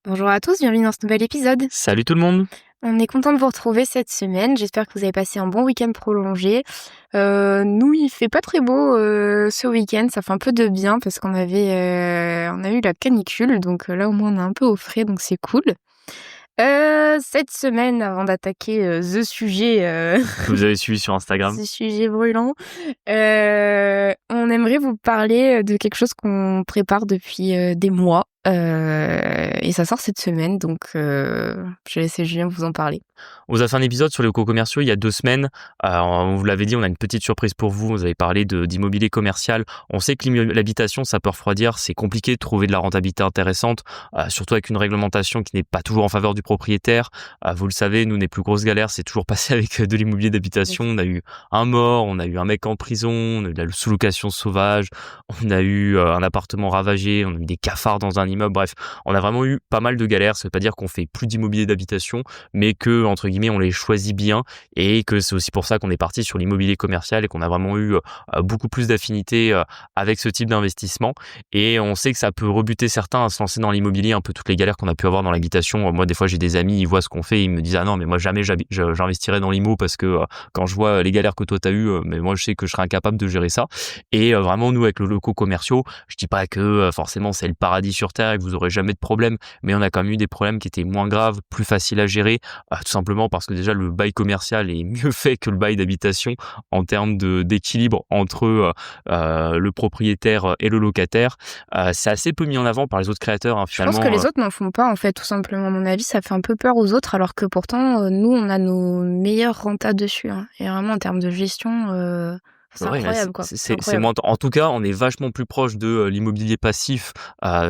Bonjour à tous, bienvenue dans ce nouvel épisode. Salut tout le monde. On est content de vous retrouver cette semaine. J'espère que vous avez passé un bon week-end prolongé. Nous, il fait pas très beau ce week-end. Ça fait un peu de bien parce on a eu la canicule, donc là au moins on est un peu au frais, donc c'est cool. Cette semaine, avant d'attaquer the sujet, Que vous avez suivi sur Instagram. ce sujet brûlant, on aimerait vous parler de quelque chose qu'on prépare depuis des mois. Et ça sort cette semaine, donc je vais laisser Julien vous en parler. On vous a fait un épisode sur les locaux commerciaux il y a 2 semaines. On vous l'avait dit, on a une petite surprise pour vous. Vous avez parlé d'immobilier commercial. On sait que l'habitation, ça peut refroidir. C'est compliqué de trouver de la rentabilité intéressante, surtout avec une réglementation qui n'est pas toujours en faveur du propriétaire. Vous le savez, nous, les plus grosses galères, c'est toujours passé avec de l'immobilier d'habitation. On a eu un mort, on a eu un mec en prison, on a eu de la sous-location sauvage, on a eu un appartement ravagé, on a eu des cafards dans un immeuble. Bref, on a vraiment eu pas mal de galères. Ça veut pas dire qu'on fait plus d'immobilier d'habitation, mais que, entre guillemets, on les choisit bien et que c'est aussi pour ça qu'on est parti sur l'immobilier commercial et qu'on a vraiment eu beaucoup plus d'affinité avec ce type d'investissement. Et on sait que ça peut rebuter certains à se lancer dans l'immobilier, un peu toutes les galères qu'on a pu avoir dans l'habitation. Moi, des fois, j'ai des amis, ils voient ce qu'on fait et ils me disent « Ah non, mais moi, jamais j'investirais dans l'immo parce que quand je vois les galères que toi, t'as eues, mais moi, je sais que je serais incapable de gérer ça. » Et vraiment, nous, avec les locaux commerciaux, je dis pas que forcément, c'est le paradis sur Terre et que vous aurez jamais de problème, mais on a quand même eu des problèmes qui étaient moins graves, plus faciles à gérer, tout simplement parce que déjà le bail commercial est mieux fait que le bail d'habitation en termes d'équilibre entre le propriétaire et le locataire. C'est assez peu mis en avant par les autres créateurs, hein, Je pense que finalement. les autres n'en font pas, en fait, tout simplement. À mon avis, ça fait un peu peur aux autres, alors que pourtant, nous, on a nos meilleures rentas dessus, hein. Et vraiment, en termes de gestion, c'est Ouais, là, incroyable, quoi. C'est c'est incroyable. moins. En tout cas, on est vachement plus proche de l'immobilier passif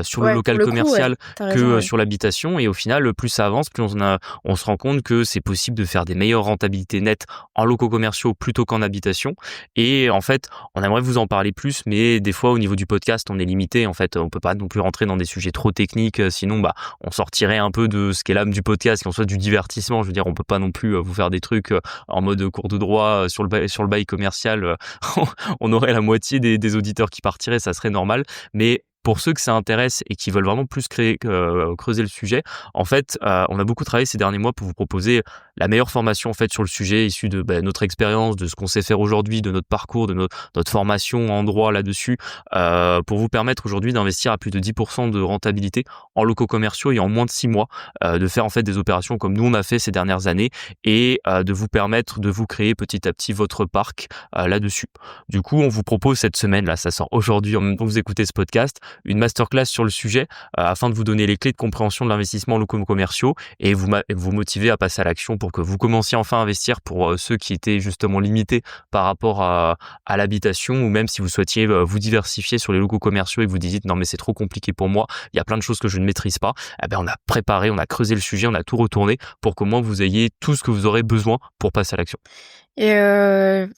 sur le Ouais, pour local le coup, ouais, commercial tu que raison, ouais. sur l'habitation. Et au final, plus ça avance, plus on se rend compte que c'est possible de faire des meilleures rentabilités nettes en locaux commerciaux plutôt qu'en habitation. Et en fait, on aimerait vous en parler plus, mais des fois, au niveau du podcast, on est limité. En fait, on peut pas non plus rentrer dans des sujets trop techniques, sinon, on sortirait un peu de ce qu'est l'âme du podcast, qui en soit du divertissement. Je veux dire, on peut pas non plus vous faire des trucs en mode cours de droit sur le bail commercial. On aurait la moitié des auditeurs qui partiraient, ça serait normal. Mais pour ceux que ça intéresse et qui veulent vraiment plus creuser le sujet, en fait, on a beaucoup travaillé ces derniers mois pour vous proposer la meilleure formation en fait sur le sujet, issue de notre expérience, de ce qu'on sait faire aujourd'hui, de notre parcours, de notre formation en droit là-dessus, pour vous permettre aujourd'hui d'investir à plus de 10% de rentabilité en locaux commerciaux et en moins de 6 mois, de faire en fait des opérations comme nous on a fait ces dernières années et de vous permettre de vous créer petit à petit votre parc là-dessus. Du coup, on vous propose cette semaine, là, ça sort aujourd'hui en même temps que vous écoutez ce podcast, une masterclass sur le sujet afin de vous donner les clés de compréhension de l'investissement en locaux commerciaux et vous motiver à passer à l'action pour que vous commenciez enfin à investir pour ceux qui étaient justement limités par rapport à l'habitation, ou même si vous souhaitiez vous diversifier sur les locaux commerciaux et que vous disiez non mais c'est trop compliqué pour moi, il y a plein de choses que je ne maîtrise pas. On a préparé, on a creusé le sujet, on a tout retourné pour qu'au moins vous ayez tout ce que vous aurez besoin pour passer à l'action. Et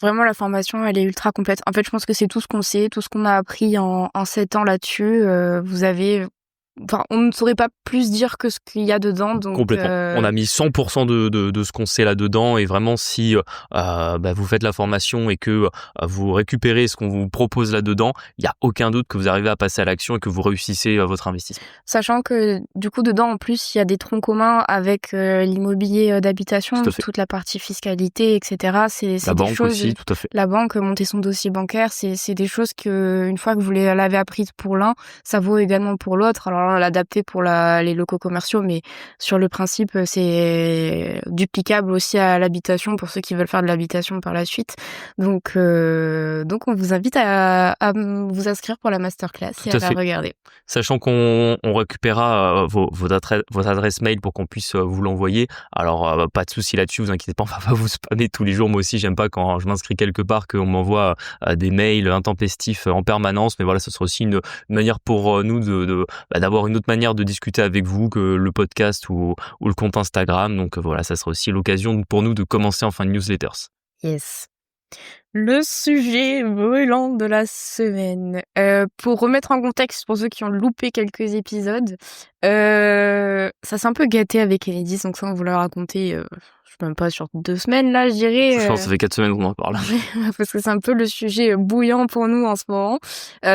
vraiment, la formation, elle est ultra complète. En fait, je pense que c'est tout ce qu'on sait, tout ce qu'on a appris en 7 ans là-dessus. Vous avez... Enfin, on ne saurait pas plus dire que ce qu'il y a dedans, donc... Complètement. On a mis 100% de ce qu'on sait là-dedans, et vraiment si vous faites la formation et que vous récupérez ce qu'on vous propose là-dedans, il n'y a aucun doute que vous arrivez à passer à l'action et que vous réussissez votre investissement. Sachant que, du coup, dedans, en plus, il y a des troncs communs avec l'immobilier d'habitation, Tout à fait. toute la partie fiscalité, etc. C'est La des banque choses... aussi, tout à fait. La banque, monter son dossier bancaire, c'est des choses que, une fois que vous l'avez apprises pour l'un, ça vaut également pour l'autre. Alors là, l'adapter pour les locaux commerciaux, mais sur le principe, c'est duplicable aussi à l'habitation pour ceux qui veulent faire de l'habitation par la suite. Donc on vous invite à vous inscrire pour la masterclass Tout et à à la fait. regarder. Sachant qu'on récupérera votre adresse mail pour qu'on puisse vous l'envoyer. Alors, pas de souci là-dessus, vous inquiétez pas, on va pas vous spammer tous les jours. Moi aussi, j'aime pas quand je m'inscris quelque part qu'on m'envoie des mails intempestifs en permanence. Mais voilà, ce sera aussi une manière pour nous d'avoir une autre manière de discuter avec vous que le podcast ou le compte Instagram. Donc voilà, ça sera aussi l'occasion pour nous de commencer enfin une newsletter. Yes. Le sujet brûlant de la semaine. 。, Pour remettre en contexte pour ceux qui ont loupé quelques épisodes, on a fait un petit point sur ce qui s'est passé ces derniers mois. Donc, on va revenir un petit peu sur ce qui s'est passé ces derniers mois. Donc, ça s'est un peu gâté avec Enedis, donc ça, on vous l'a raconté, je sais même pas, sur 2 semaines, là, je dirais. Je pense que ça fait 4 semaines qu'on en parle. Parce que c'est un peu le sujet bouillant pour nous en ce moment.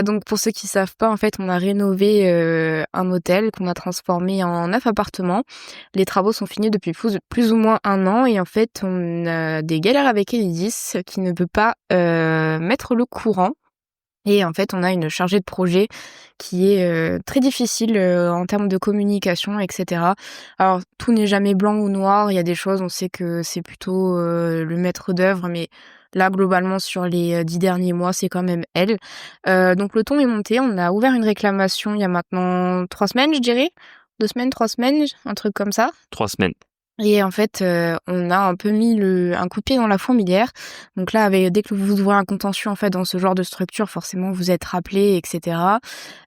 Donc, pour ceux qui savent pas, en fait, on a rénové un hôtel qu'on a transformé en 9 appartements. Les travaux sont finis depuis plus ou moins 1 an et en fait, on a des galères avec Enedis qui ne peut pas mettre le courant. Et en fait, on a une chargée de projet qui est très difficile en termes de communication, etc. Alors, tout n'est jamais blanc ou noir. Il y a des choses, on sait que c'est plutôt le maître d'œuvre, mais là, globalement, sur les 10 derniers mois, c'est quand même elle. Donc, le ton est monté. On a ouvert une réclamation il y a maintenant 3 semaines, je dirais. 2 semaines, 3 semaines, un truc comme ça. 3 semaines. Et en fait, on a un peu mis un coup de pied dans la fourmilière. Donc là, dès que vous ouvrez un contentieux en fait dans ce genre de structure, forcément vous êtes rappelé, etc.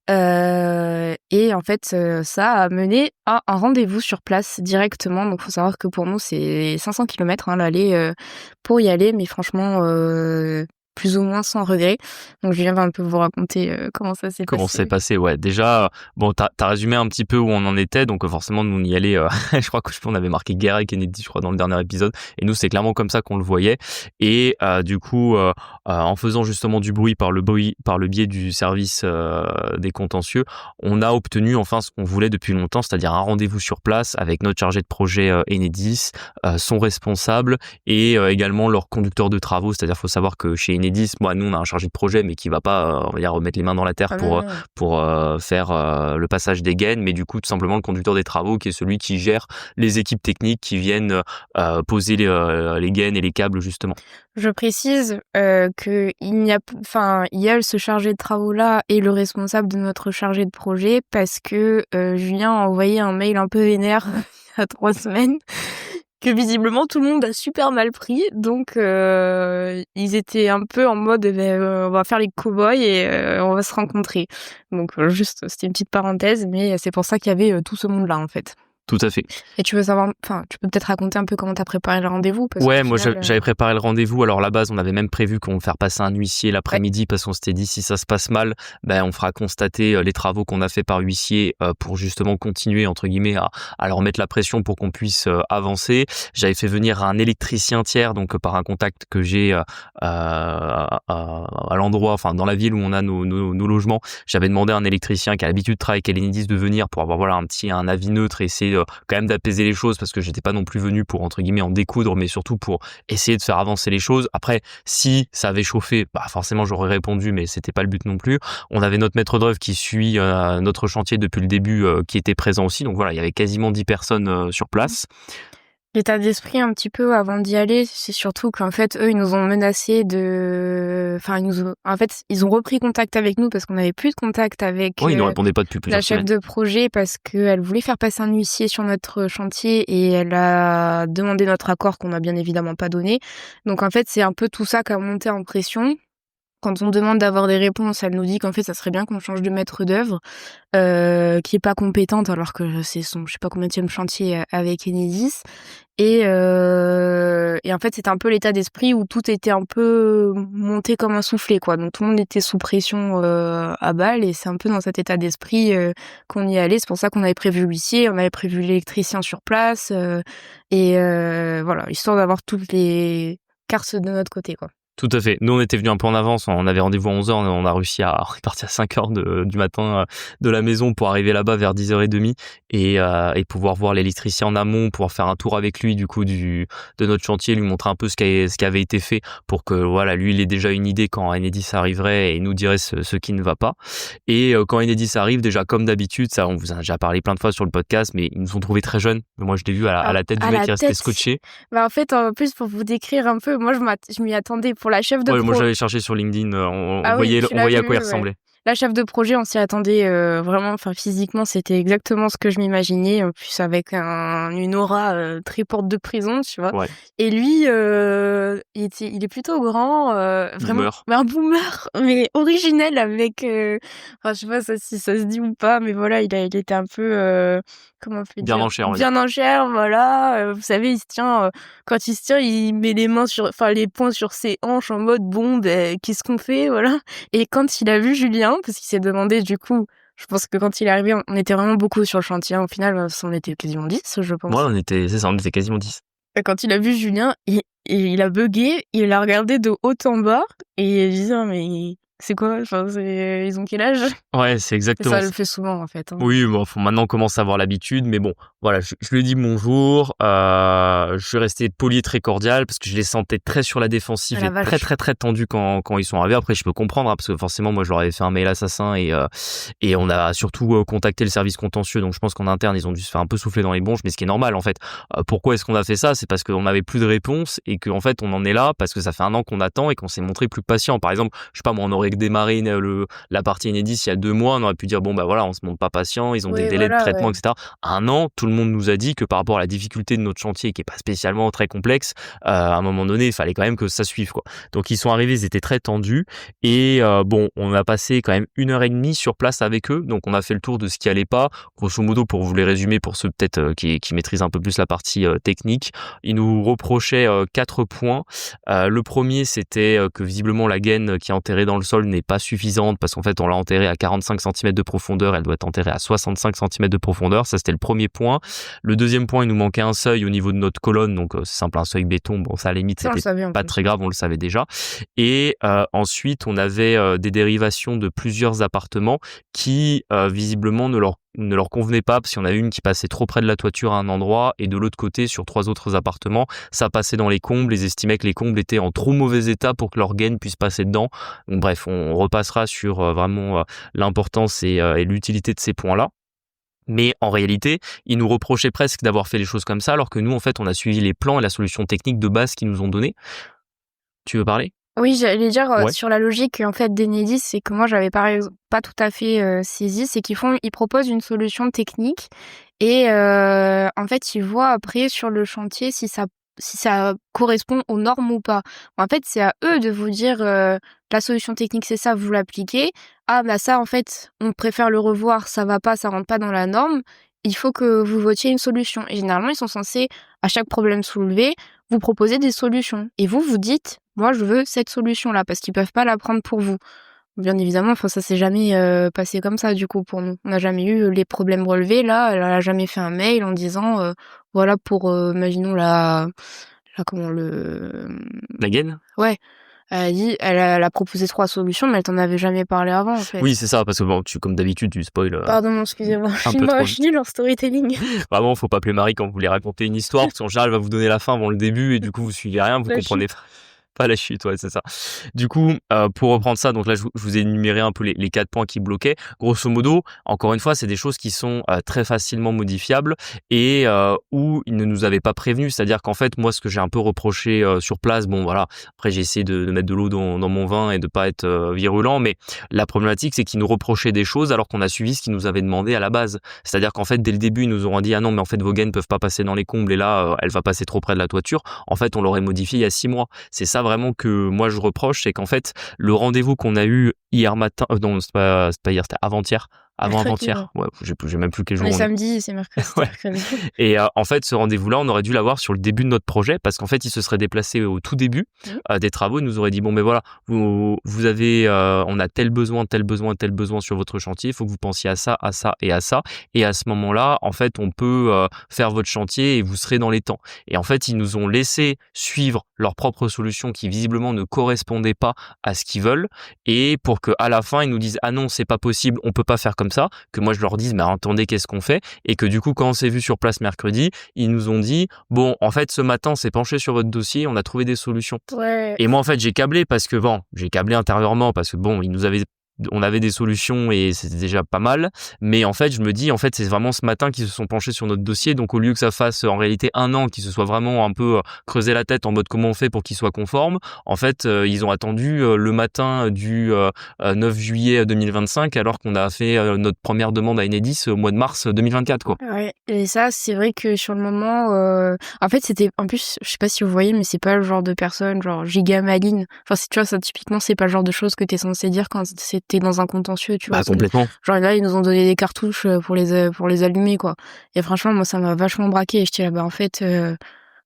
Et en fait, ça a mené à un rendez-vous sur place directement. Donc faut savoir que pour nous c'est 500 kilomètres l'aller pour y aller, mais franchement plus ou moins sans regret. Donc Julien va un peu vous raconter comment ça s'est passé. Comment c'est passé, ouais. Déjà, bon, t'as résumé un petit peu où on en était, donc forcément, nous, on y allait, je crois qu'on avait marqué Guerre et Kennedy, je crois, dans le dernier épisode, et nous, c'est clairement comme ça qu'on le voyait, et du coup, en faisant justement du bruit par le biais du service des contentieux, on a obtenu enfin ce qu'on voulait depuis longtemps, c'est-à-dire un rendez-vous sur place avec notre chargé de projet Enedis, son responsable, et également leur conducteur de travaux, c'est-à-dire, faut savoir que chez Enedis, moi, nous, on a un chargé de projet, mais qui va pas, on va dire, remettre les mains dans la terre pour faire le passage des gaines, mais du coup, tout simplement, le conducteur des travaux, qui est celui qui gère les équipes techniques qui viennent poser les gaines et les câbles, justement. Je précise que Yael, ce chargé de travaux-là, est le responsable de notre chargé de projet parce que Julien a envoyé un mail un peu vénère il y a 3 semaines que visiblement tout le monde a super mal pris. Donc ils étaient un peu en mode on va faire les cow-boys et on va se rencontrer. Donc juste, c'était une petite parenthèse, mais c'est pour ça qu'il y avait tout ce monde-là en fait. Tout à fait. Et tu peux peut-être raconter un peu comment t'as préparé le rendez-vous Ouais, moi j'avais préparé le rendez-vous. Alors à la base, on avait même prévu qu'on faire passer un huissier l'après-midi parce qu'on s'était dit si ça se passe mal, on fera constater les travaux qu'on a fait par huissier pour justement continuer entre guillemets à leur mettre la pression pour qu'on puisse avancer. J'avais fait venir un électricien tiers, donc par un contact que j'ai à l'endroit, enfin dans la ville où on a nos logements. J'avais demandé à un électricien qui a l'habitude de travailler avec Enedis de venir pour avoir un avis neutre et essayer quand même d'apaiser les choses parce que j'étais pas non plus venu pour entre guillemets en découdre, mais surtout pour essayer de faire avancer les choses. Après, si ça avait chauffé, forcément j'aurais répondu, mais c'était pas le but non plus. On avait notre maître d'œuvre qui suit notre chantier depuis le début, qui était présent aussi. Donc voilà, il y avait quasiment 10 personnes sur place. L'état d'esprit un petit peu avant d'y aller, c'est surtout qu'en fait, eux, ils nous ont menacé ils ont repris contact avec nous parce qu'on n'avait plus de contact avec ils nous répondaient pas depuis plusieurs la chef semaines. de projet parce qu'elle voulait faire passer un huissier sur notre chantier et elle a demandé notre accord qu'on n'a bien évidemment pas donné. Donc en fait, c'est un peu tout ça qui a monté en pression. Quand on demande d'avoir des réponses, elle nous dit qu'en fait, ça serait bien qu'on change de maître d'œuvre, qui est pas compétente alors que c'est son, je sais pas combienième chantier avec Enedis. Et en fait, c'était un peu l'état d'esprit où tout était un peu monté comme un soufflet, quoi. Donc tout le monde était sous pression à balle et c'est un peu dans cet état d'esprit qu'on y allait. C'est pour ça qu'on avait prévu l'huissier, on avait prévu l'électricien sur place voilà, histoire d'avoir toutes les cartes de notre côté, quoi. Tout à fait. Nous, on était venus un peu en avance. On avait rendez-vous à 11h. On a réussi à repartir à 5h du matin de la maison pour arriver là-bas vers 10h30 et pouvoir voir l'électricien en amont, pouvoir faire un tour avec lui, du coup, de notre chantier, lui montrer un peu ce qui avait été fait pour que, voilà, lui, il ait déjà une idée quand Enedis arriverait et nous dirait ce qui ne va pas. Et quand Enedis arrive, déjà, comme d'habitude, ça, on vous en a déjà parlé plein de fois sur le podcast, mais ils nous ont trouvés très jeunes. Moi, je l'ai vu à la tête du mec qui restait scotché. En fait, en plus, pour vous décrire un peu, moi, je m'y attendais pour la chef de projet. Moi, j'avais cherché sur LinkedIn, on voyait à quoi il ressemblait. La chef de projet, on s'y attendait vraiment, physiquement, c'était exactement ce que je m'imaginais, en plus avec une aura très porte de prison, tu vois. Ouais. Et lui, il est plutôt grand, vraiment, mais un boomer, mais originel avec, je sais pas si ça se dit ou pas, mais voilà, il était un peu, comment on peut dire, bien en chair, voilà. Vous savez, il se tient, quand il se tient, il met les poings sur ses hanches en mode bon, qu'est-ce qu'on fait, voilà. Et quand il a vu Julien, parce qu'il s'est demandé du coup, Je pense que quand il est arrivé, on était vraiment beaucoup sur le chantier. Au final, on était quasiment 10, je pense. Ouais, on était quasiment 10. Et quand il a vu Julien, il a buggé, il l'a regardé de haut en bas et il disait «Ah, mais c'est quoi? Enfin, ils ont quel âge?» Ouais, c'est Et exactement ça ça. le fait souvent, en fait, hein. Oui, bon, maintenant on commence à avoir l'habitude, mais bon, voilà, je lui ai dit bonjour, je suis resté poli et très cordial parce que je les sentais très sur la Ah défensive la et très, vache. très, très tendus quand ils sont arrivés. Après, je peux comprendre, hein, parce que forcément, moi, je leur avais fait un mail assassin et on a surtout contacté le service contentieux. Donc, je pense qu'en interne, ils ont dû se faire un peu souffler dans les bronches, mais ce qui est normal, en fait. Pourquoi est-ce qu'on a fait ça? C'est parce qu'on n'avait plus de réponse et qu'en fait, on en est là parce que ça fait un an qu'on attend et qu'on s'est montré plus patient. Par exemple, je sais pas, moi, on aurait démarré la partie Enedis il y a 2 mois, on aurait pu dire, bon, bah voilà, on se montre pas patient, ils ont des Oui, délais de voilà, traitement, ouais. etc. Un an, tout le monde nous a dit que par rapport à la difficulté de notre chantier, qui est pas spécialement très complexe, à un moment donné, il fallait quand même que ça suive, quoi. Donc ils sont arrivés, ils étaient très tendus et bon, on a passé quand même 1 heure et demie sur place avec eux. Donc on a fait le tour de ce qui allait pas. Grosso modo, pour vous les résumer, pour ceux peut-être qui maîtrisent un peu plus la partie technique, ils nous reprochaient 4 points. Le premier, c'était que visiblement la gaine qui est enterrée dans le sol n'est pas suffisante parce qu'en fait, on l'a enterrée à 45 cm de profondeur, elle doit être enterrée à 65 cm de profondeur. Ça, c'était le premier point. Le deuxième point, il nous manquait un seuil au niveau de notre colonne, donc c'est simple, un seuil béton. Bon, ça à la limite, Ça, on le c'était savait en pas plus. très grave, on le savait déjà. Et ensuite, on avait des dérivations de plusieurs appartements qui visiblement ne leur convenaient pas parce qu'il y en a une qui passait trop près de la toiture à un endroit et de l'autre côté sur 3 autres appartements ça passait dans les combles, ils estimaient que les combles étaient en trop mauvais état pour que leur gaine puisse passer dedans. Donc bref, on repassera sur vraiment l'importance et l'utilité de ces points-là. Mais en réalité, ils nous reprochaient presque d'avoir fait les choses comme ça, alors que nous, en fait, on a suivi les plans et la solution technique de base qu'ils nous ont donnée. Tu veux parler? Oui, j'allais dire, Ouais. sur la logique, en fait, d'Enedis, c'est que moi, j'avais pas tout à fait, saisi, c'est ils proposent une solution technique et en fait, ils voient après sur le chantier si ça correspond aux normes ou pas. En fait, c'est à eux de vous dire, la solution technique, c'est ça, vous l'appliquez. Ah bah ça, en fait, on préfère le revoir, ça va pas, ça rentre pas dans la norme. Il faut que vous votiez une solution et généralement, ils sont censés, à chaque problème soulevé, vous proposer des solutions et vous dites: «Moi, je veux cette solution-là», parce qu'ils peuvent pas la prendre pour vous. Bien évidemment, enfin, ça s'est jamais, passé comme ça, du coup, pour nous. On n'a jamais eu les problèmes relevés. Là, elle a jamais fait un mail en disant, voilà pour, imaginons la comment le, La gaine? ouais, elle a proposé 3 solutions, mais elle t'en avait jamais parlé avant, en fait. Oui, c'est ça, parce que bon, comme d'habitude, tu spoil Pardon, excusez-moi, un peu je trop suis vite. nulle en storytelling. Vraiment, faut pas appeler Marie quand vous voulez raconter une histoire, parce qu'en général, elle va vous donner la fin avant le début et du coup, vous suivez rien, vous La comprenez chute. pas la chute, ouais, c'est ça. Du coup, pour reprendre ça, donc là, je vous ai énuméré un peu les 4 points qui bloquaient. Grosso modo, encore une fois, c'est des choses qui sont très facilement modifiables et où ils ne nous avaient pas prévenus. C'est-à-dire qu'en fait, moi, ce que j'ai un peu reproché sur place, bon voilà, après j'ai essayé de mettre de l'eau dans mon vin et de pas être virulent, mais la problématique, c'est qu'ils nous reprochaient des choses alors qu'on a suivi ce qu'ils nous avaient demandé à la base. C'est-à-dire qu'en fait, dès le début, ils nous auront dit: «Ah non, mais en fait, vos gaines peuvent pas passer dans les combles et là, elle va passer trop près de la toiture». En fait, on l'aurait modifié il y a 6 mois. C'est ça vraiment que moi je reproche, c'est qu'en fait, le rendez-vous qu'on a eu hier matin, non, c'est pas hier, c'était avant-hier, Mercredi, ouais. avant-avant-hier, ouais, j'ai même plus quel On jour est on est. samedi, c'est mercredi, c'était Ouais. mercredi. Et en fait, ce rendez-vous-là, on aurait dû l'avoir sur le début de notre projet parce qu'en fait, il se serait déplacé au tout début Mmh. des travaux. Il nous aurait dit: «Bon, ben voilà, vous avez, on a tel besoin, tel besoin, tel besoin sur votre chantier. Il faut que vous pensiez à ça, à ça et à ça. Et à ce moment-là, en fait, on peut faire votre chantier et vous serez dans les temps». Et en fait, ils nous ont laissé suivre leur propre solution qui visiblement ne correspondait pas à ce qu'ils veulent et pour qu'à la fin, ils nous disent: «Ah non, c'est pas possible, on peut pas faire comme ça», que moi je leur dise: «Mais attendez, qu'est-ce qu'on fait?» Et que du coup, quand on s'est vu sur place mercredi, ils nous ont dit: «Bon, en fait, ce matin, on s'est penché sur votre dossier, on a trouvé des solutions». Ouais. Et moi, en fait, j'ai câblé parce que bon, j'ai câblé intérieurement parce que bon, on avait des solutions et c'était déjà pas mal. Mais en fait, je me dis, en fait, c'est vraiment ce matin qu'ils se sont penchés sur notre dossier. Donc, au lieu que ça fasse en réalité un an, qu'ils se soient vraiment un peu creusé la tête en mode comment on fait pour qu'il soit conforme, en fait, ils ont attendu le matin du 9 juillet 2025 alors qu'on a fait notre première demande à Enedis au mois de mars 2024, quoi. Ouais, et ça, c'est vrai que sur le moment, en fait, c'était en plus, je sais pas si vous voyez, mais c'est pas le genre de personne, genre giga maligne. Enfin, tu vois, ça, typiquement, c'est pas le genre de choses que t'es censé dire quand t'es dans un contentieux, tu vois. Bah, Parce que, complètement. genre, là, ils nous ont donné des cartouches pour les allumer, quoi. Et franchement, moi, ça m'a vachement braqué. Et j'étais là, bah, en fait,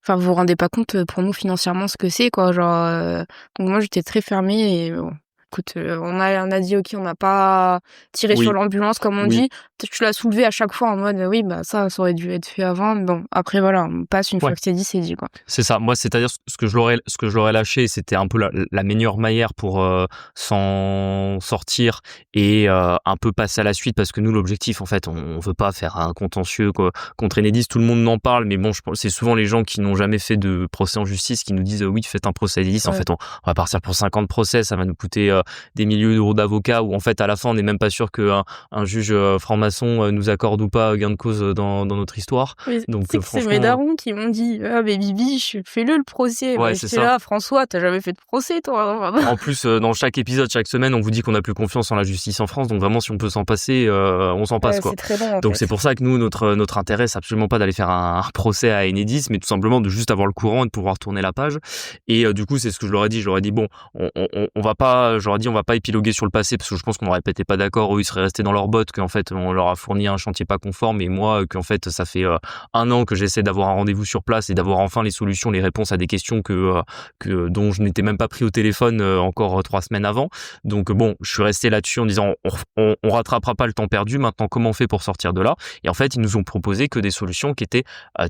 enfin, vous vous rendez pas compte pour nous financièrement ce que c'est, quoi. Genre, donc moi, j'étais très fermée et bon. écoute, on a dit: «OK, on n'a pas tiré sur Oui, l'ambulance», comme on oui. dit. Tu l'as soulevé à chaque fois en mode: «Oui, bah, ça aurait dû être fait avant». Mais bon, après voilà, on passe une Ouais. fois que c'est dit, quoi. C'est ça. Moi, c'est-à-dire ce que je l'aurais lâché, c'était un peu la meilleure manière pour s'en sortir et un peu passer à la suite parce que nous, l'objectif, en fait, on veut pas faire un contentieux contre Enedis. Tout le monde en parle, mais bon, c'est souvent les gens qui n'ont jamais fait de procès en justice qui nous disent oui, faites un procès à Enedis. En Ouais. fait, on va partir pour 50 procès, ça va nous coûter des milliers d'euros d'avocats. Où en fait, à la fin, on n'est même pas sûr qu'un juge franc-maçon nous accorde ou pas gain de cause dans notre histoire. Mais tu Donc sais que c'est mes franchement, darons qui m'ont dit: «Ah mais Bibi, fais-le le procès». Bah, ouais, c'est j'étais ça. là: «François, tu jamais fait de procès toi?» En plus, dans chaque épisode, chaque semaine, on vous dit qu'on n'a plus confiance en la justice en France. Donc vraiment, si on peut s'en passer, on s'en passe, Ouais, quoi. c'est très long, en Donc c'est fait. pour ça que nous, notre intérêt, c'est absolument pas d'aller faire un procès à Enedis, mais tout simplement de juste avoir le courant et de pouvoir tourner la page. Et du coup, c'est ce que je leur ai dit. Je leur ai dit bon, on va pas, je leur ai dit on va pas épiloguer sur le passé parce que je pense qu'on aurait peut-être pas d'accord. Eux, ils seraient restés dans leur botte qu'en fait on leur a fourni un chantier pas conforme et moi qu'en fait ça fait 1 an que j'essaie d'avoir un rendez-vous sur place et d'avoir enfin les solutions, les réponses à des questions que dont je n'étais même pas pris au téléphone encore 3 semaines avant. Donc bon, je suis resté là-dessus en disant on rattrapera pas le temps perdu. Maintenant, comment on fait pour sortir de là? Et en fait, ils nous ont proposé que des solutions qui étaient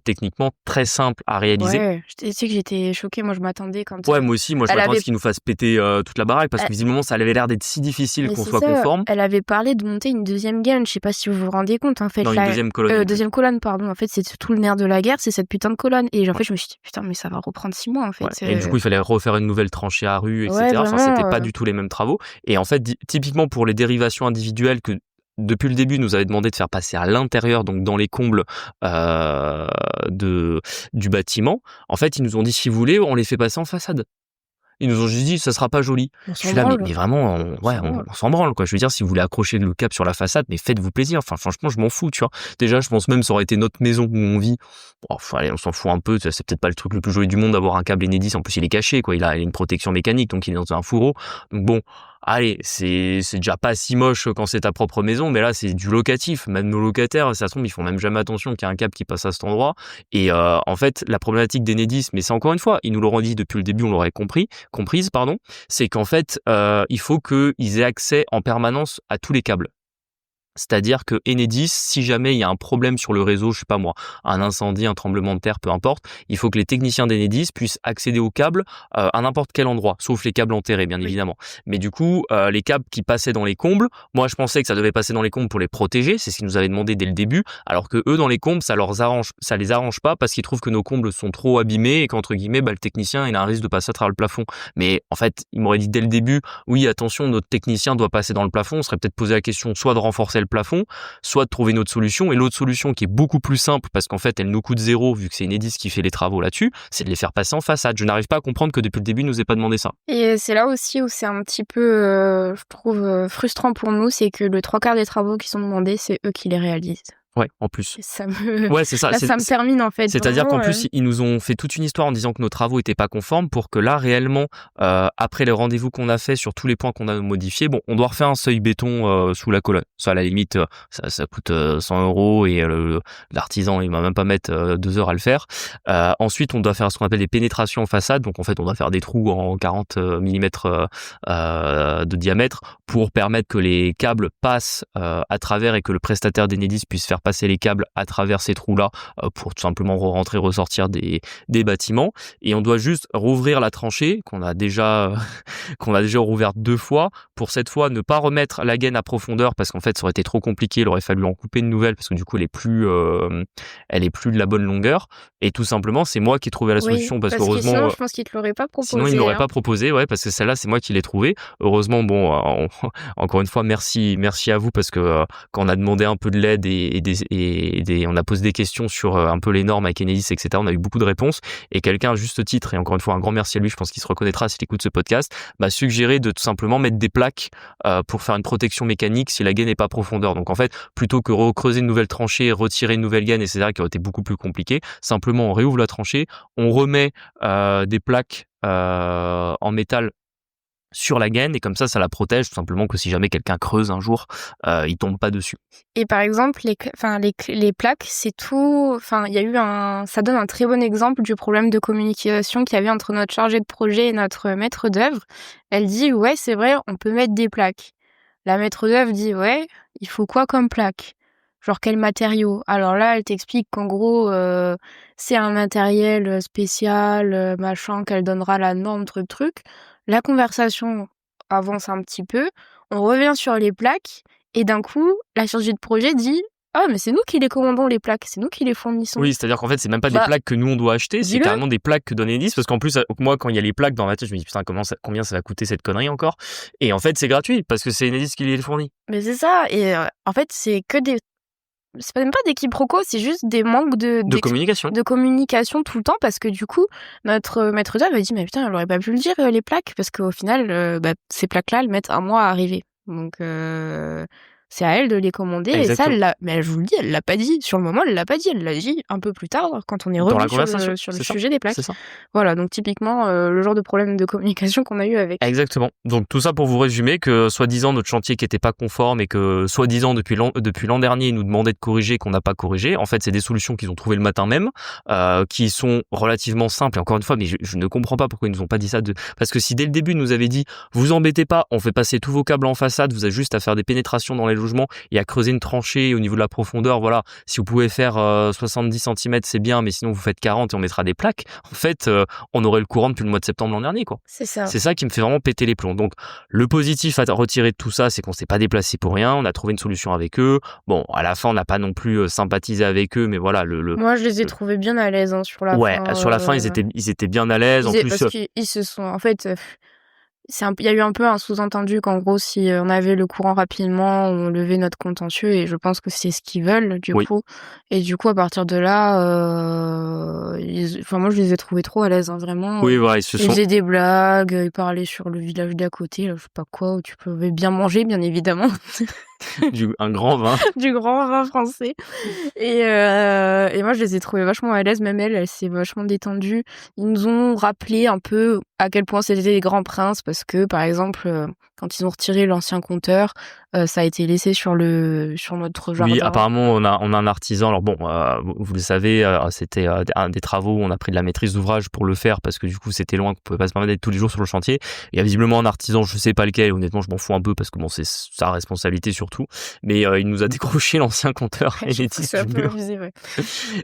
techniquement très simples à réaliser. Ouais, tu sais que j'étais choquée. Moi, je m'attendais quand, Ouais, moi aussi, moi je elle m'attendais à avait ce qu'ils nous fassent péter toute la baraque parce que elle visiblement ça avait l'air d'être si difficile mais qu'on c'est soit ça, conforme. elle avait parlé de monter une 2e gaine. Je sais pas si vous vous rendez compte, en fait, Non, une la deuxième colonne. 2e colonne, pardon. En fait, c'est tout le nerf de la guerre, c'est cette putain de colonne et en Ouais. fait, je me suis dit: «Putain, mais ça va reprendre 6 mois, en fait». Ouais. Et du coup, il fallait refaire une nouvelle tranchée à rue, Ouais, etc. Enfin, c'était vraiment, pas du tout les mêmes travaux. Et en fait, typiquement pour les dérivations individuelles que depuis le début, nous avait demandé de faire passer à l'intérieur, donc dans les combles du bâtiment. En fait, ils nous ont dit si vous voulez, on les fait passer en façade. Ils nous ont juste dit ça sera pas joli. on Je s'en suis là, branle, mais vraiment, on s'en branle. on s'en branle, quoi. Je veux dire, si vous voulez accrocher le cap sur la façade, mais faites-vous plaisir. Enfin, franchement, je m'en fous, tu vois. Déjà, je pense même ça aurait été notre maison où on vit. Bon, enfin, allez, on s'en fout un peu. C'est peut-être pas le truc le plus joli du monde d'avoir un câble Enedis. En plus, il est caché, quoi. Il a une protection mécanique, donc il est dans un fourreau. Donc bon, allez, c'est déjà pas si moche quand c'est ta propre maison, mais là, c'est du locatif. Même nos locataires, ça se trouve, ils font même jamais attention qu'il y a un câble qui passe à cet endroit. Et en fait, la problématique d'Enedis, mais c'est encore une fois, ils nous l'auront dit depuis le début, on l'aurait comprise, pardon, c'est qu'en fait, il faut qu'ils aient accès en permanence à tous les câbles. C'est-à-dire que Enedis, si jamais il y a un problème sur le réseau, je sais pas moi, un incendie, un tremblement de terre, peu importe, il faut que les techniciens d'Enedis puissent accéder aux câbles à n'importe quel endroit, sauf les câbles enterrés, bien Oui. évidemment. Mais du coup, les câbles qui passaient dans les combles, moi je pensais que ça devait passer dans les combles pour les protéger, c'est ce qu'ils nous avaient demandé dès le début, alors que eux dans les combles, ça les arrange pas parce qu'ils trouvent que nos combles sont trop abîmés et qu'entre guillemets, le technicien il a un risque de passer à travers le plafond. Mais en fait, ils m'auraient dit dès le début, oui attention, notre technicien doit passer dans le plafond, on serait peut-être posé la question soit de renforcer le plafond, soit de trouver une autre solution. Et l'autre solution qui est beaucoup plus simple, parce qu'en fait elle nous coûte 0 vu que c'est Enedis qui fait les travaux là-dessus, c'est de les faire passer en façade. Je n'arrive pas à comprendre que depuis le début ils nous aient pas demandé ça. Et c'est là aussi où c'est un petit peu, je trouve, frustrant pour nous, c'est que le 3/4 des travaux qui sont demandés, c'est eux qui les réalisent. Ouais, en plus. Et ça me Ouais, c'est ça. là, ça me termine, en fait, C'est-à-dire vraiment, qu'en plus, ils nous ont fait toute une histoire en disant que nos travaux étaient pas conformes pour que là, réellement, après le rendez-vous qu'on a fait sur tous les points qu'on a modifiés, bon, on doit refaire un seuil béton sous la colonne. Ça, à la limite, ça coûte 100 € et l'artisan, il va même pas mettre 2 heures à le faire. Ensuite, on doit faire ce qu'on appelle des pénétrations en façade. Donc, en fait, on doit faire des trous en 40 mm de diamètre pour permettre que les câbles passent à travers et que le prestataire d'Enedis puisse faire passer les câbles à travers ces trous-là pour tout simplement rentrer, ressortir des bâtiments. Et on doit juste rouvrir la tranchée qu'on a déjà rouverte 2 fois pour cette fois ne pas remettre la gaine à profondeur parce qu'en fait ça aurait été trop compliqué, il aurait fallu en couper une nouvelle parce que du coup elle est plus de la bonne longueur. Et tout simplement c'est moi qui ai trouvé la solution parce qu'heureusement sinon je pense qu'ils te l'auraient pas proposé, sinon, il ne l'auraient hein. pas proposé, ouais, parce que celle-là, c'est moi qui l'ai trouvée. Heureusement, bon, encore une fois, merci à vous parce que quand on a demandé un peu de l'aide on a posé des questions sur un peu les normes avec Enedis, etc. On a eu beaucoup de réponses et quelqu'un à juste titre et encore une fois un grand merci à lui. Je pense qu'il se reconnaîtra s'il écoute ce podcast. M'a suggéré de tout simplement mettre des plaques pour faire une protection mécanique si la gaine n'est pas profondeur. Donc en fait, plutôt que recreuser une nouvelle tranchée, retirer une nouvelle gaine, etc., qui aurait été beaucoup plus compliqué, simplement on réouvre la tranchée, on remet des plaques en métal sur la gaine et comme ça la protège tout simplement que si jamais quelqu'un creuse un jour, il tombe pas dessus. Et par exemple, les plaques, c'est tout. Enfin, il y a eu ça donne un très bon exemple du problème de communication qu'il y avait entre notre chargée de projet et notre maître d'œuvre. Elle dit ouais, c'est vrai, on peut mettre des plaques. La maître d'œuvre dit ouais, il faut quoi comme plaque? Genre quel matériau? Alors là, elle t'explique qu'en gros, c'est un matériel spécial, machin, qu'elle donnera la norme, truc. La conversation avance un petit peu, on revient sur les plaques, et d'un coup, la chargée de projet dit « Ah, mais c'est nous qui les commandons, les plaques, c'est nous qui les fournissons. » Oui, c'est-à-dire qu'en fait, c'est même pas des plaques que nous on doit acheter, c'est carrément des plaques que donne Enedis, parce qu'en plus, moi, quand il y a les plaques dans ma tête, je me dis putain, combien ça va coûter cette connerie encore? Et en fait, c'est gratuit, parce que c'est Enedis qui les fournit. Mais c'est ça, et en fait, c'est même pas des quiproquos, c'est juste des manques de communication tout le temps, parce que du coup, notre maître d'œuvre a dit « Mais putain, elle aurait pas pu le dire, les plaques, parce qu'au final, ces plaques-là, elles mettent un mois à arriver. » Donc, c'est à elle de les commander. Exactement. Et ça, mais je vous le dis, elle l'a pas dit. Sur le moment, elle l'a pas dit. Elle l'a dit un peu plus tard, quand on est revenu sur le sujet des plaques. C'est ça. Voilà, donc typiquement, le genre de problème de communication qu'on a eu avec. Exactement. Donc tout ça pour vous résumer que soi-disant notre chantier qui était pas conforme et que soi-disant depuis l'an dernier, ils nous demandaient de corriger qu'on n'a pas corrigé. En fait, c'est des solutions qu'ils ont trouvées le matin même, qui sont relativement simples. Et encore une fois, mais je ne comprends pas pourquoi ils nous ont pas dit ça. Parce que si dès le début ils nous avaient dit, vous embêtez pas, on fait passer tous vos câbles en façade, vous avez juste à faire des pénétrations dans les logements et à creuser une tranchée au niveau de la profondeur, voilà, si vous pouvez faire 70 cm c'est bien, mais sinon vous faites 40 et on mettra des plaques. En fait, on aurait le courant depuis le mois de septembre l'an dernier, quoi. C'est ça. C'est ça qui me fait vraiment péter les plombs. Donc le positif à retirer de tout ça, c'est qu'on s'est pas déplacé pour rien, on a trouvé une solution avec eux. Bon, à la fin on n'a pas non plus sympathisé avec eux, mais voilà, moi je les ai trouvés bien à l'aise, hein, sur la fin. Ouais, sur la fin ils étaient bien à l'aise. En plus, parce qu'ils se sont, en fait, il y a eu un peu un sous-entendu qu'en gros, si on avait le courant rapidement, on levait notre contentieux, et je pense que c'est ce qu'ils veulent, du coup. Et du coup, à partir de là, moi, je les ai trouvés trop à l'aise, hein, vraiment. Oui, voilà, ils faisaient des blagues, ils parlaient sur le village d'à côté, là, je sais pas quoi, où tu pouvais bien manger, bien évidemment. un grand vin. Du grand vin français. Et moi, je les ai trouvés vachement à l'aise. Même elle s'est vachement détendue. Ils nous ont rappelé un peu à quel point c'était des grands princes, parce que, par exemple, quand ils ont retiré l'ancien compteur, ça a été laissé sur notre jardin. Oui, apparemment, on a un artisan. Alors bon, vous le savez, c'était un des travaux où on a pris de la maîtrise d'ouvrage pour le faire, parce que du coup, c'était loin, qu'on pouvait pas se permettre d'être tous les jours sur le chantier. Il y a visiblement un artisan, je sais pas lequel, honnêtement, je m'en fous un peu, parce que bon, c'est sa responsabilité surtout. Mais il nous a décroché l'ancien compteur Enedis du mur. Abusé, ouais.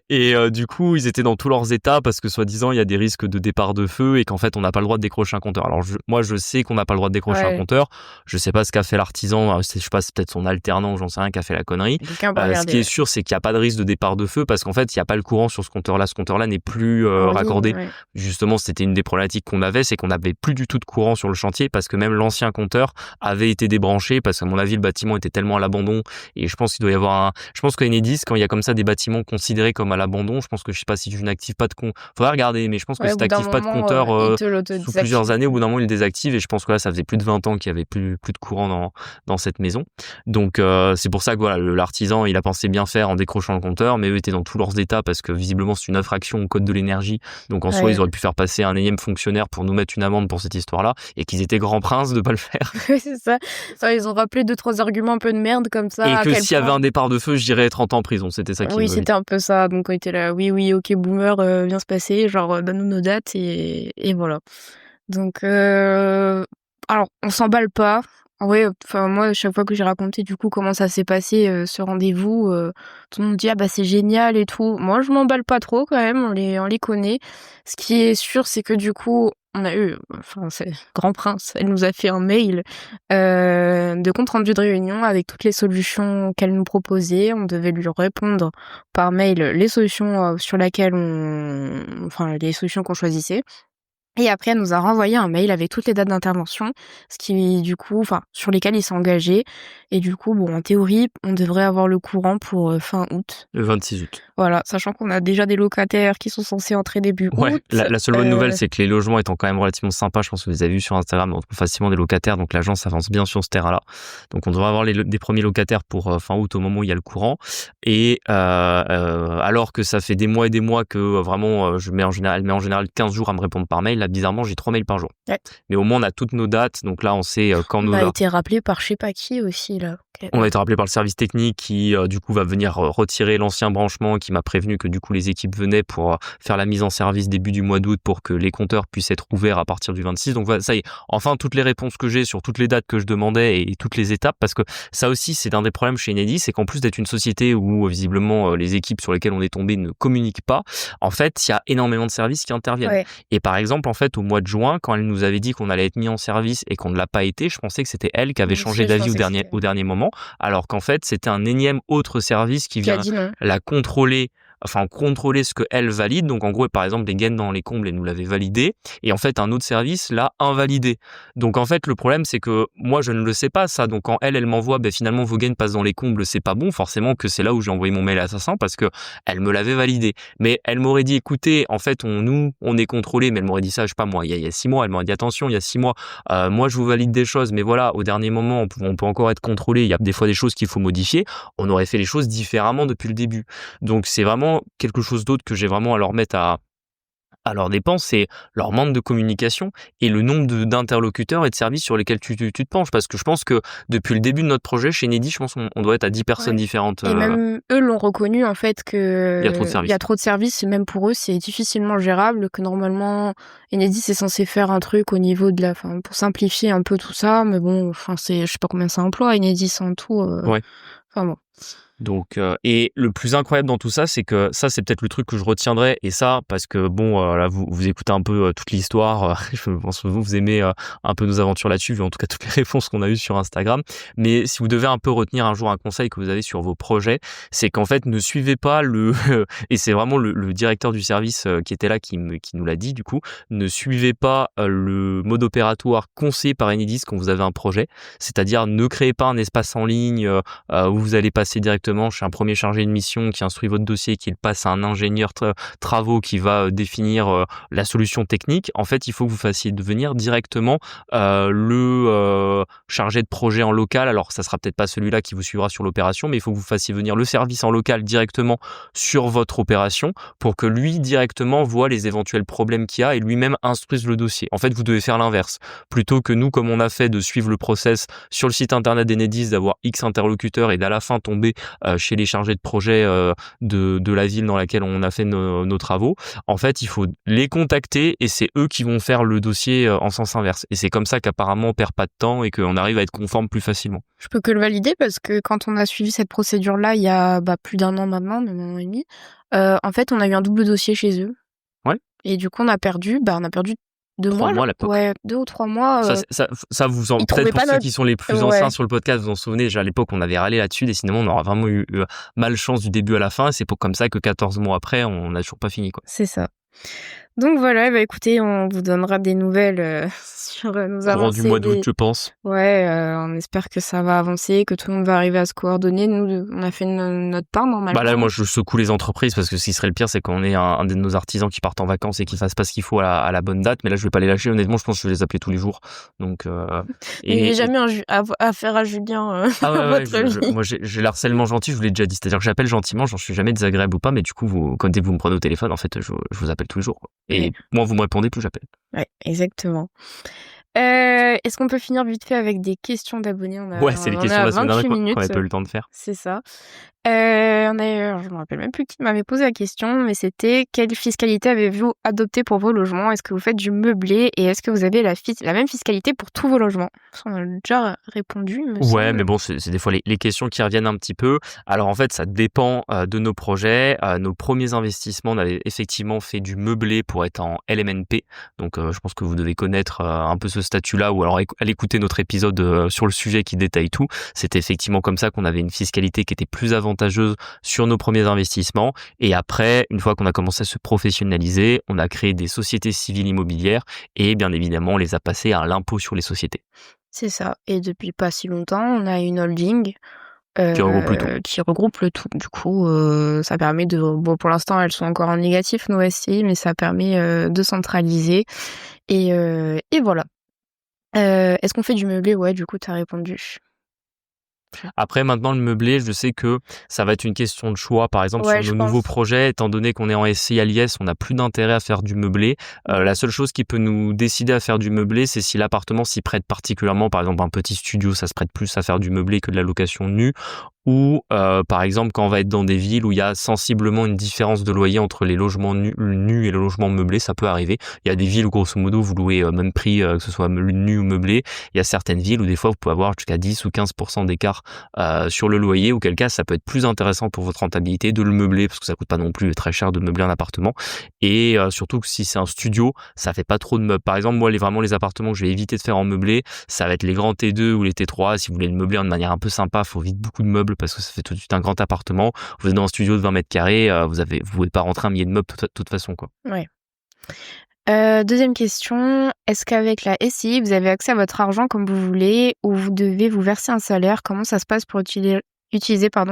Et du coup, ils étaient dans tous leurs états, parce que soi-disant, il y a des risques de départ de feu et qu'en fait, on n'a pas le droit de décrocher un compteur. Alors moi, je sais qu'on n'a pas le droit de décrocher un compteur. Je sais pas ce qu'a fait l'artisan. Je sais pas, c'est peut-être son alternant, j'en sais rien, qui a fait la connerie. Ce qui est sûr, c'est qu'il n'y a pas de risque de départ de feu, parce qu'en fait, il n'y a pas le courant sur ce compteur-là. Ce compteur-là n'est plus raccordé. Ouais. Justement, c'était une des problématiques qu'on avait, c'est qu'on n'avait plus du tout de courant sur le chantier, parce que même l'ancien compteur avait été débranché, parce qu'à mon avis, le bâtiment était tellement à l'abandon. Et je pense qu'il doit y avoir je pense qu'à Enedis, quand il y a comme ça des bâtiments considérés comme à l'abandon, je pense que, je sais pas si tu n'actives pas de faudrait regarder, mais je pense que si tu n'actives pas de compteur sous plusieurs années, au bout d'un moment, il le désactive, et je pense que là, ça faisait plus de 20 ans qu'il y avait plus de courant dans cette maison. Donc, c'est pour ça que voilà, l'artisan, il a pensé bien faire en décrochant le compteur, mais eux étaient dans tous leurs états, parce que visiblement, c'est une infraction au code de l'énergie. Donc, en soi, ils auraient pu faire passer un énième fonctionnaire pour nous mettre une amende pour cette histoire-là, et qu'ils étaient grands princes de pas le faire. Oui, c'est ça. Ils ont rappelé 2-3 arguments un peu de merde comme ça. Et que s'il y avait un départ de feu, je dirais 30 ans en prison. C'était ça qui Oui, c'était un peu ça. Donc, on était là, oui, ok, boomer, vient se passer, genre, donne-nous nos dates, et voilà. Donc, alors, on s'emballe pas. Ouais, enfin, moi, chaque fois que j'ai raconté, du coup, comment ça s'est passé, ce rendez-vous, tout le monde dit, ah bah, c'est génial et tout. Moi, je m'emballe pas trop, quand même, on les connaît. Ce qui est sûr, c'est que, du coup, on a eu, enfin, c'est Grand Prince, elle nous a fait un mail, de compte rendu de réunion avec toutes les solutions qu'elle nous proposait. On devait lui répondre par mail les solutions sur lesquelles les solutions qu'on choisissait. Et après, elle nous a renvoyé un mail avec toutes les dates d'intervention, ce qui, du coup, sur lesquelles il s'est engagé. Et du coup, bon, en théorie, on devrait avoir le courant pour fin août. Le 26 août. Voilà, sachant qu'on a déjà des locataires qui sont censés entrer début août. La seule bonne nouvelle, c'est que les logements étant quand même relativement sympas, je pense que vous les avez vus sur Instagram, on trouve facilement des locataires, donc l'agence avance bien sur ce terrain-là. Donc on devrait avoir des premiers locataires pour fin août, au moment où il y a le courant. Et alors que ça fait des mois et des mois que vraiment, elle met en général 15 jours à me répondre par mail, là, bizarrement, j'ai 3 mails par jour. Ouais. Mais au moins, on a toutes nos dates. Donc là, on sait quand On a été rappelé par je sais pas qui aussi, là. On a été rappelé par le service technique qui, du coup, va venir retirer l'ancien branchement, qui m'a prévenu que, du coup, les équipes venaient pour faire la mise en service début du mois d'août pour que les compteurs puissent être ouverts à partir du 26. Donc, voilà, ça y est. Enfin, toutes les réponses que j'ai sur toutes les dates que je demandais et toutes les étapes, parce que ça aussi, c'est un des problèmes chez Enedis, c'est qu'en plus d'être une société où, visiblement, les équipes sur lesquelles on est tombé ne communiquent pas, en fait, il y a énormément de services qui interviennent. Ouais. Et par exemple, en fait, au mois de juin, quand elle nous avait dit qu'on allait être mis en service et qu'on ne l'a pas été, je pensais que c'était elle qui avait changé d'avis au dernier moment, alors qu'en fait, c'était un énième autre service qui vient la contrôler, enfin contrôler ce que elle valide. Donc en gros, par exemple, les gaines dans les combles, elle nous l'avait validé, et en fait un autre service l'a invalidé. Donc en fait, le problème, c'est que moi je ne le sais pas ça. Donc quand elle m'envoie, finalement vos gaines passent dans les combles, c'est pas bon. Forcément que c'est là où j'ai envoyé mon mail assassin, parce que elle me l'avait validé. Mais elle m'aurait dit, écoutez, en fait on est contrôlé, mais elle m'aurait dit ça, je sais pas moi, il y a 6 mois, elle m'aurait dit attention, il y a 6 mois, moi je vous valide des choses, mais voilà, au dernier moment on peut encore être contrôlé. Il y a des fois des choses qu'il faut modifier. On aurait fait les choses différemment depuis le début. Donc c'est vraiment quelque chose d'autre que j'ai vraiment à leur mettre à leur dépense, c'est leur manque de communication et le nombre d'interlocuteurs et de services sur lesquels tu te penches. Parce que je pense que depuis le début de notre projet chez Enedis, je pense qu'on doit être à 10 personnes différentes. Et même eux l'ont reconnu, en fait, que il y a trop de services. Il y a trop de services, et même pour eux, c'est difficilement gérable, que normalement, Enedis est censé faire un truc au niveau de pour simplifier un peu tout ça, mais bon, je sais pas combien ça emploie, Enedis en tout. Ouais. Enfin bon. Donc, et le plus incroyable dans tout ça, c'est que ça, c'est peut-être le truc que je retiendrai. Et ça, parce que bon, là, vous écoutez un peu toute l'histoire. Je pense que vous aimez un peu nos aventures là-dessus, vu en tout cas toutes les réponses qu'on a eues sur Instagram. Mais si vous devez un peu retenir un jour un conseil que vous avez sur vos projets, c'est qu'en fait, ne suivez pas et c'est vraiment le directeur du service qui était là qui nous l'a dit, du coup, ne suivez pas le mode opératoire conseillé par Enedis quand vous avez un projet. C'est-à-dire, ne créez pas un espace en ligne où vous allez passer directement chez un premier chargé de mission qui instruit votre dossier, qui le passe à un ingénieur travaux qui va définir la solution technique. En fait, il faut que vous fassiez devenir directement le chargé de projet en local. Alors, ça sera peut-être pas celui-là qui vous suivra sur l'opération, mais il faut que vous fassiez venir le service en local directement sur votre opération pour que lui, directement, voit les éventuels problèmes qu'il y a et lui-même instruise le dossier. En fait, vous devez faire l'inverse. Plutôt que nous, comme on a fait, de suivre le process sur le site internet d'Enedis, d'avoir X interlocuteurs et d'à la fin tomber chez les chargés de projet de la ville dans laquelle on a fait nos travaux. En fait, il faut les contacter et c'est eux qui vont faire le dossier en sens inverse. Et c'est comme ça qu'apparemment on perd pas de temps et qu'on arrive à être conforme plus facilement. Je peux que le valider parce que quand on a suivi cette procédure-là il y a plus d'un an maintenant, même un an et demi, en fait on a eu un double dossier chez eux. Ouais. Et du coup on a perdu 2 mois à l'époque. Ouais, 2 ou 3 mois. Ça vous en peut-être pour ceux qui sont les plus anciens sur le podcast, vous en souvenez, déjà à l'époque on avait râlé là-dessus, décidément on aura vraiment eu malchance du début à la fin, et c'est comme ça que 14 mois après on n'a toujours pas fini, quoi. C'est ça. Donc voilà, écoutez, on vous donnera des nouvelles sur nos avancées. Du mois d'août, je pense. Ouais, on espère que ça va avancer, que tout le monde va arriver à se coordonner. Nous, on a fait notre part normalement. Là, moi, je secoue les entreprises parce que ce qui serait le pire, c'est qu'on ait un de nos artisans qui parte en vacances et qui fasse pas ce qu'il faut à la bonne date. Mais là, je vais pas les lâcher. Honnêtement, je pense que je vais les appeler tous les jours. Donc, il n'y a jamais affaire à Julien votre vie. Moi, j'ai l'harcèlement gentil, je vous l'ai déjà dit. C'est-à-dire que j'appelle gentiment, j'en suis jamais désagréable ou pas, mais du coup, dès que vous me prenez au téléphone, en fait, je vous appelle tous les jours, quoi. Et moins vous me répondez, plus j'appelle. Ouais, exactement. Est-ce qu'on peut finir vite fait avec des questions d'abonnés? C'est les questions de la semaine dernière qu'on n'a pas eu le temps de faire. C'est ça. Je me rappelle même plus qui m'avait posé la question, mais c'était: quelle fiscalité avez-vous adoptée pour vos logements? Est-ce que vous faites du meublé et est-ce que vous avez la même fiscalité pour tous vos logements? On a déjà répondu. Mais bon, c'est des fois les questions qui reviennent un petit peu. Alors en fait, ça dépend de nos projets. Nos premiers investissements, on avait effectivement fait du meublé pour être en LMNP. Donc je pense que vous devez connaître un peu ce statut-là, ou alors allez écouter notre épisode sur le sujet qui détaille tout. C'était effectivement comme ça qu'on avait une fiscalité qui était plus avantageuse sur nos premiers investissements. Et après, une fois qu'on a commencé à se professionnaliser, on a créé des sociétés civiles immobilières et bien évidemment, on les a passées à l'impôt sur les sociétés. C'est ça. Et depuis pas si longtemps, on a une holding qui regroupe le tout. Du coup, ça permet bon, pour l'instant, elles sont encore en négatif, nos SCI, mais ça permet de centraliser. Et voilà. Est-ce qu'on fait du meublé? Ouais, du coup, t'as répondu. Après, maintenant, le meublé, je sais que ça va être une question de choix. Par exemple, sur Ouais, je nos nouveaux pense. projets, étant donné qu'on est en SCI à l'IS, on n'a plus d'intérêt à faire du meublé. La seule chose qui peut nous décider à faire du meublé, c'est si l'appartement s'y prête particulièrement. Par exemple, un petit studio, ça se prête plus à faire du meublé que de la location nue. Ou par exemple, quand on va être dans des villes où il y a sensiblement une différence de loyer entre les logements nus et le logement meublé, ça peut arriver. Il y a des villes où grosso modo vous louez même prix, que ce soit nu ou meublé. Il y a certaines villes où des fois vous pouvez avoir jusqu'à 10 ou 15% d'écart sur le loyer, auquel cas ça peut être plus intéressant pour votre rentabilité de le meubler, parce que ça coûte pas non plus très cher de meubler un appartement. Et surtout que si c'est un studio, ça fait pas trop de meubles. Par exemple, moi vraiment les appartements que je vais éviter de faire en meublé, ça va être les grands T2 ou les T3. Si vous voulez le meubler de manière un peu sympa, faut vite beaucoup de meubles parce que ça fait tout de suite un grand appartement. Vous êtes dans un studio de 20 mètres carrés, vous pouvez pas rentrer un millier de meubles de toute façon, quoi. Ouais. Deuxième question, est-ce qu'avec la SCI, vous avez accès à votre argent comme vous voulez ou vous devez vous verser un salaire? Comment ça se passe pour utiliser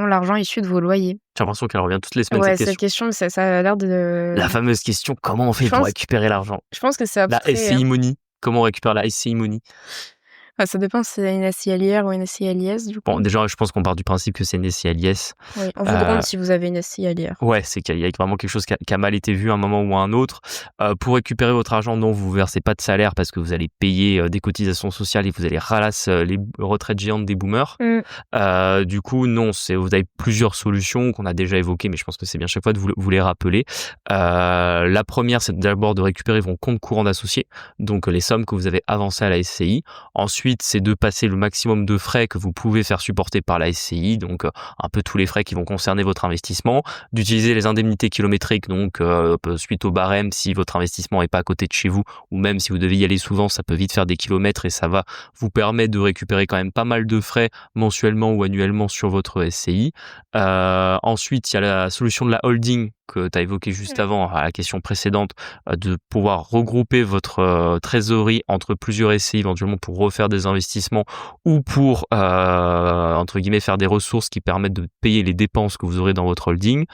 l'argent issu de vos loyers? J'ai l'impression qu'elle revient toutes les semaines, Ouais, cette cette question. question, ça a l'air La de fameuse question, comment on je fait pour pense récupérer l'argent? je pense que c'est La abstrait, SCI Money, comment on récupère la SCI Money? ça dépend si c'est une SCI à l'IR ou une SCI à l'IS du Bon, coup. déjà, je pense qu'on part du principe que c'est une SCI à l'IS. Oui, on vous Euh, demande si vous avez une SCI à l'IR. Ouais, c'est qu'il y a vraiment quelque chose qui a mal été vu à un moment ou à un autre. Pour récupérer votre argent, non, vous versez pas de salaire parce que vous allez payer des cotisations sociales et vous allez ralasser les retraites géantes des boomers. Du coup, non, vous avez plusieurs solutions qu'on a déjà évoquées, mais je pense que c'est bien chaque fois de vous les rappeler. La première, c'est d'abord de récupérer vos comptes courants d'associés, donc les sommes que vous avez avancées à la SCI. Ensuite, c'est de passer le maximum de frais que vous pouvez faire supporter par la SCI, donc un peu tous les frais qui vont concerner votre investissement, d'utiliser les indemnités kilométriques, donc suite au barème, si votre investissement est pas à côté de chez vous, ou même si vous devez y aller souvent, ça peut vite faire des kilomètres et ça va vous permettre de récupérer quand même pas mal de frais mensuellement ou annuellement sur votre SCI. Ensuite, il y a la solution de la holding que tu as évoqué juste avant à la question précédente, de pouvoir regrouper votre trésorerie entre plusieurs SCI éventuellement pour refaire des investissements ou pour entre guillemets faire des ressources qui permettent de payer les dépenses que vous aurez dans votre holding.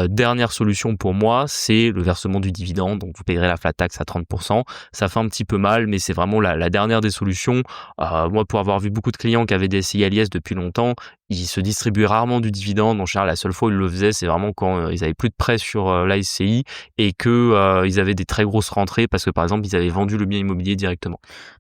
Dernière solution pour moi, c'est le versement du dividende, donc vous payerez la flat tax à 30%. Ça fait un petit peu mal, mais c'est vraiment la dernière des solutions. Moi, pour avoir vu beaucoup de clients qui avaient des SCI à l'IS depuis longtemps, ils se distribuaient rarement du dividende. En général, la seule fois où ils le faisaient, c'est vraiment quand ils avaient plus de prêts sur la SCI et que ils avaient des très grosses rentrées parce que, par exemple, ils avaient vendu le bien immobilier directement.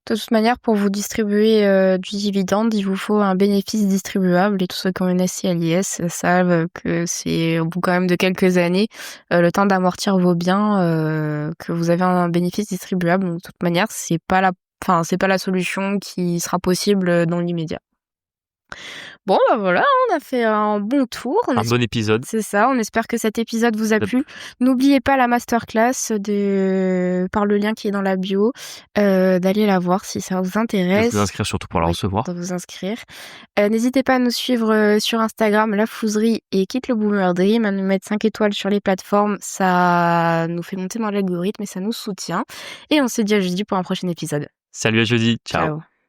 De toute manière, pour vous distribuer du dividende, il vous faut un bénéfice distribuable et tous ceux qui ont une SCI à l'IS savent que c'est au bout quand même de quelques années, le temps d'amortir vos biens, que vous avez un bénéfice distribuable. Donc de toute manière, c'est pas la solution qui sera possible dans l'immédiat. Bon, bah, voilà, on a fait un bon tour. Un bon épisode. C'est ça, on espère que cet épisode vous a plu. N'oubliez pas la masterclass par le lien qui est dans la bio, d'aller la voir si ça vous De intéresse. vous inscrire surtout pour la recevoir. De vous inscrire. N'hésitez pas à nous suivre sur Instagram, La Fouserie et Quitte le Boomer Dream, à nous mettre 5 étoiles sur les plateformes. Ça nous fait monter dans l'algorithme et ça nous soutient. Et on se dit à jeudi pour un prochain épisode. Salut à jeudi. Ciao.